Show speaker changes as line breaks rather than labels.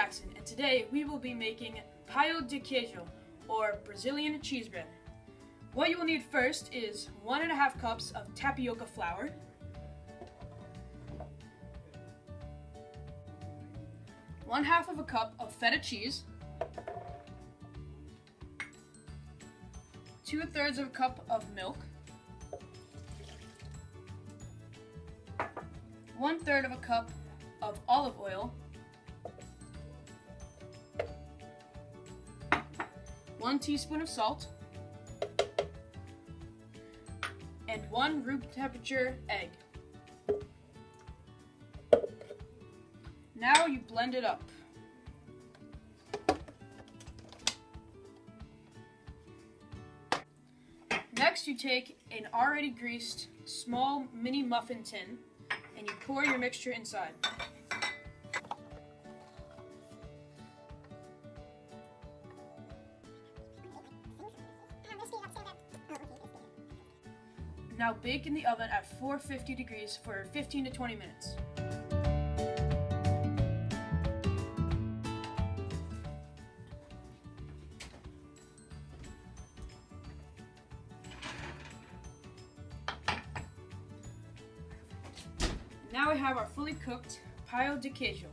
Jackson, and today we will be making Pão de Queijo, or Brazilian cheese bread. What you will need first is 1.5 cups of tapioca flour, 1/2 cup of feta cheese, 2/3 cup of milk, 1/3 cup of olive oil, 1 teaspoon of salt, and 1 room temperature egg. Now you blend it up. Next, you take an already greased small mini muffin tin and you pour your mixture inside. Now bake in the oven at 450 degrees for 15 to 20 minutes. Now we have our fully cooked Pão de Queijo.